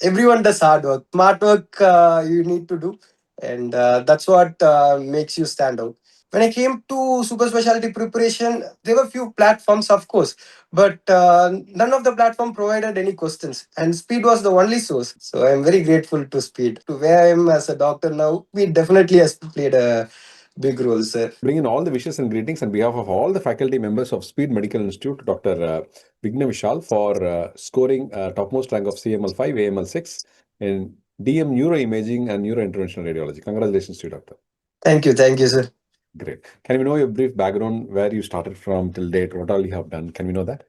everyone does hard work. Smart work you need to do, and that's what makes you stand out. When I came to super specialty preparation, there were few platforms, of course, but none of the platform provided any questions, and Speed was the only source. So I'm very grateful to Speed. To where I am as a doctor now, Speed definitely has played a big role, sir. Bring in all the wishes and greetings on behalf of all the faculty members of Speed Medical Institute, Dr. Vignavisha, for scoring topmost rank of CML 5, AML 6 in DM Neuroimaging and Neurointerventional radiology. Congratulations to you, Doctor. Thank you, sir. Great. Can we know your brief background, where you started from till date, what all you have done? Can we know that?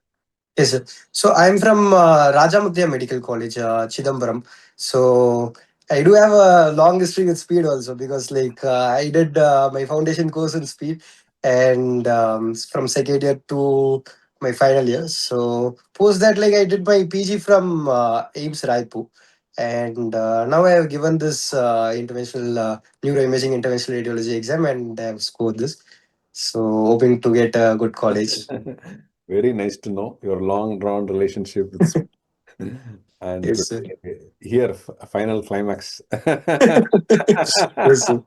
Yes, sir. So I'm from Rajamudya Medical College, Chidambaram. So I do have a long history with speed also because like I did my foundation course in speed and from second year to my final year. So post that like I did my PG from AIMS Raipur. And now I have given this interventional neuroimaging interventional radiology exam and I have scored this. So hoping to get a good college. Very nice to know your long drawn relationship with and Yes, to sir. hear a final climax. Yes, sir.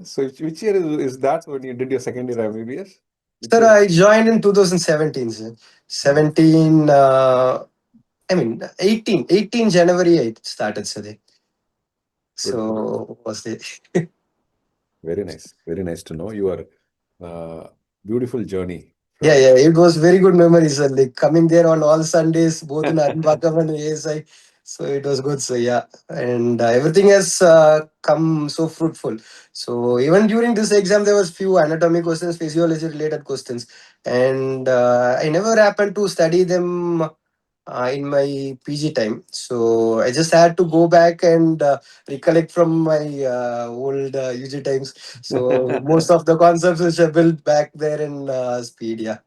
So which year is that when you did your second year MBBS? Which Sir, year? I joined in 2017, sir. 17, I mean, 18 January I started, sir. Good. So, was it? Very nice. Very nice to know your beautiful journey Yeah, from. yeah, it was very good memories, sir. Like coming there on all Sundays, both in Arinbakam and ASI. So it was good, so yeah. And everything has come so fruitful. So even during this exam, there was few anatomy questions, physiology related questions. And I never happened to study them in my PG time. So I just had to go back and recollect from my old UG times. So most of the concepts which are built back there in speed, yeah.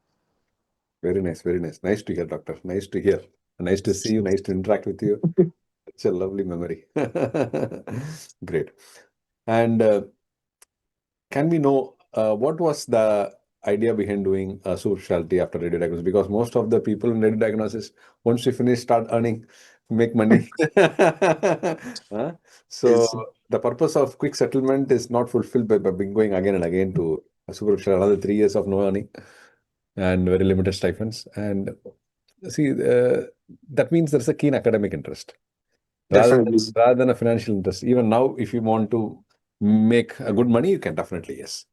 Very nice. Very nice. Nice to hear, Doctor. Nice to hear. Nice to see you. Nice to interact with you. It's a lovely memory. Great. And can we know what was the idea behind doing super specialty after radio diagnosis? Because most of the people in radio diagnosis, once you finish, start earning, make money. Huh? So Yes, the purpose of quick settlement is not fulfilled by going again and again to a super specialty, another 3 years of no earning and very limited stipends. And see, that means there's a keen academic interest definitely. rather than a financial interest. Even now, if you want to make a good money, you can definitely, yes.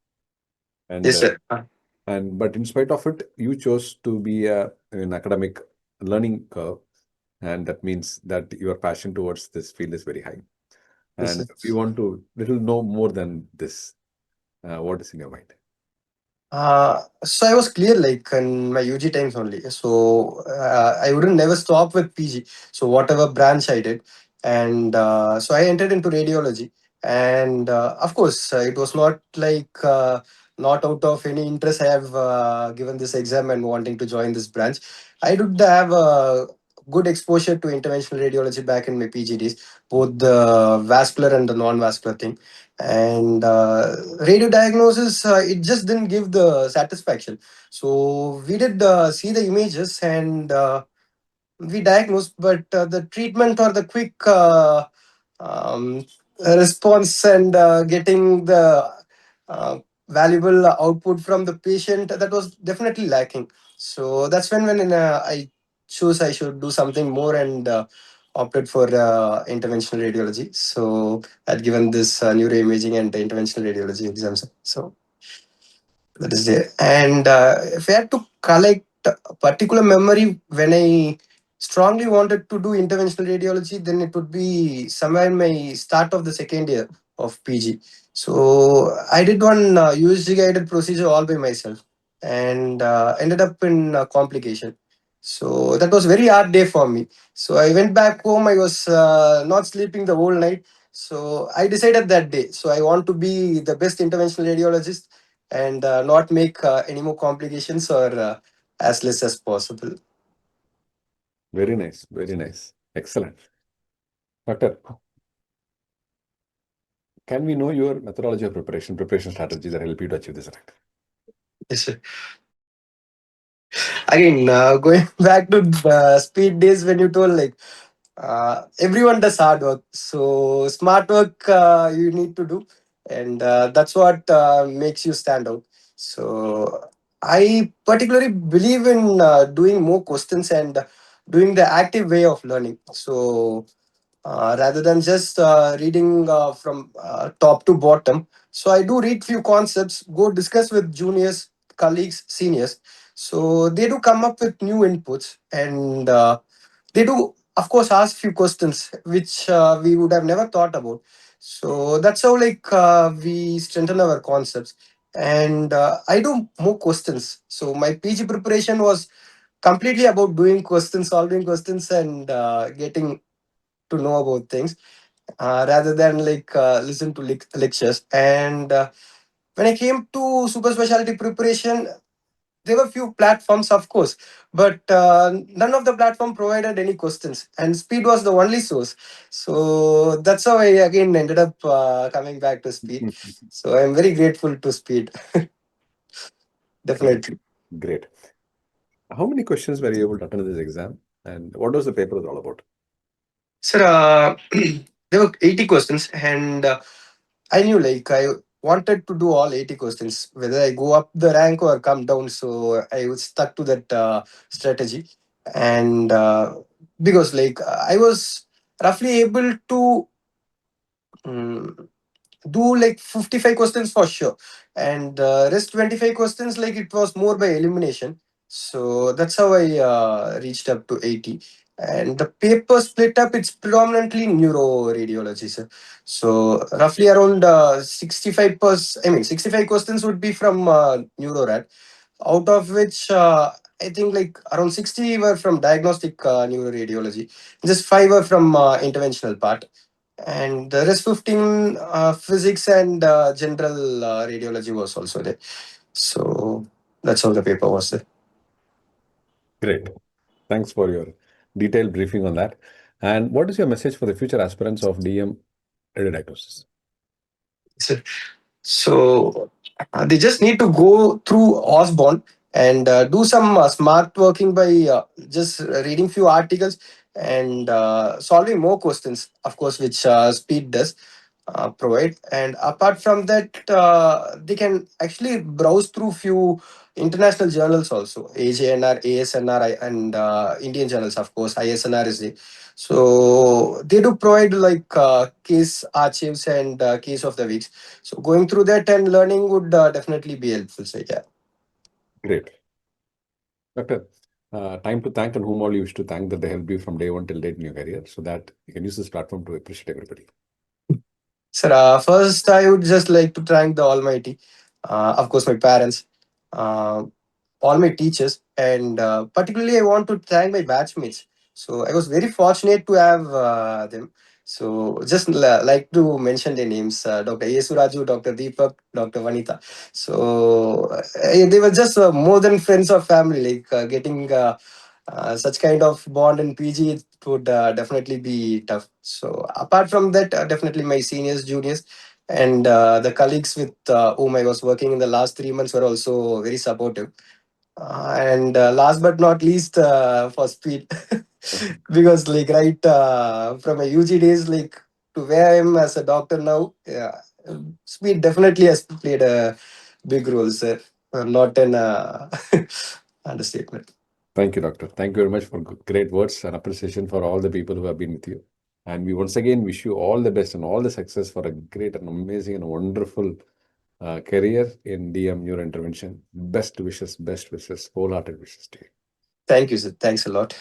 And Yes, sir. but in spite of it, you chose to be an academic learning curve, and that means that your passion towards this field is very high. Yes, And sir. we want to little know more than this. What is in your mind? So I was clear like in my UG times only. So I wouldn't never stop with PG. So whatever branch I did, and so I entered into radiology. And of course, it was not like not out of any interest. I have given this exam and wanting to join this branch. I did have a good exposure to interventional radiology back in my PG days, both the vascular and the non-vascular thing. And radio diagnosis, it just didn't give the satisfaction. So we did see the images and we diagnosed, but the treatment or the quick um, response and getting the uh, valuable output from the patient, that was definitely lacking. So that's when I chose I should do something more and opted for interventional radiology. So I'd given this neuroimaging and interventional radiology exams. So that is there. And if I had to collect a particular memory when I strongly wanted to do interventional radiology, then it would be somewhere in my start of the second year of PG. So I did one USG guided procedure all by myself and ended up in a complication. So that was very hard day for me. So I went back home. I was not sleeping the whole night. So I decided that day. So I want to be the best interventional radiologist and not make any more complications or as less as possible. Very nice. Very nice. Excellent. Doctor, can we know your methodology of preparation strategy that help you to achieve this rank? Yes, sir. Again, going back to speed days when you told like Everyone does hard work, so smart work you need to do, and that's what makes you stand out. So I particularly believe in doing more questions and doing the active way of learning. So rather than just reading from top to bottom. So I do read few concepts, go discuss with juniors, colleagues, seniors. So they do come up with new inputs, and they do, of course, ask few questions which we would have never thought about. So that's how like we strengthen our concepts. And I do more questions. So my PG preparation was completely about doing questions, solving questions, and getting to know about things rather than like listen to lectures. And when I came to super specialty preparation, there were few platforms, of course, but none of the platform provided any questions, and speed was the only source. So that's how I again ended up coming back to speed. So I'm very grateful to speed. Great, Definitely. great. How many questions were you able to attend this exam? And what was the paper all about? Sir, there were 80 questions, and I knew like I wanted to do all 80 questions, whether I go up the rank or come down. So I was stuck to that strategy. And because like I was roughly able to mm, do like 55 questions for sure, and rest 25 questions like it was more by elimination. So that's how I reached up to 80. And the paper split up, it's predominantly neuro radiology, sir. So roughly around 65%, I mean 65 questions would be from neuro rad, out of which I think like around 60 were from diagnostic neuroradiology, just 5 were from interventional part, and the rest 15 physics and general radiology was also there. So that's how the paper was there. Great. Thanks for your detailed briefing on that. And what is your message for the future aspirants of DM radiodiagnosis? So So they just need to go through Osborne and do some smart working by just reading few articles and solving more questions, of course, which Speed does provide. And apart from that, they can actually browse through few international journals also, AJNR, ASNR, and Indian journals, of course. ISNR is the, so they do provide like case archives and case of the weeks. So going through that and learning would definitely be helpful. So yeah. Great. Doctor, time to thank and whom all you wish to thank that they helped you from day one till date in your career so that you can use this platform to appreciate everybody. Sir, first I would just like to thank the Almighty, of course, my parents, uh, all my teachers, and particularly I want to thank my batchmates. So I was very fortunate to have them. So just like to mention their names, Dr. Yesuraju, Dr. Deepak, Dr. Vanita. So they were just more than friends or family, like getting such kind of bond in PG, it would definitely be tough. So apart from that, definitely my seniors, juniors, and the colleagues with whom I was working in the last 3 months were also very supportive. And last but not least, for speed, because like right from my UG days, like to where I am as a doctor now, yeah, speed definitely has played a big role, sir. Not an understatement. Thank you, Doctor. Thank you very much for great words and appreciation for all the people who have been with you. And we once again wish you all the best and all the success for a great and amazing and wonderful career in DM neurointervention. Best wishes, wholehearted wishes to you. Thank you, sir. Thanks a lot.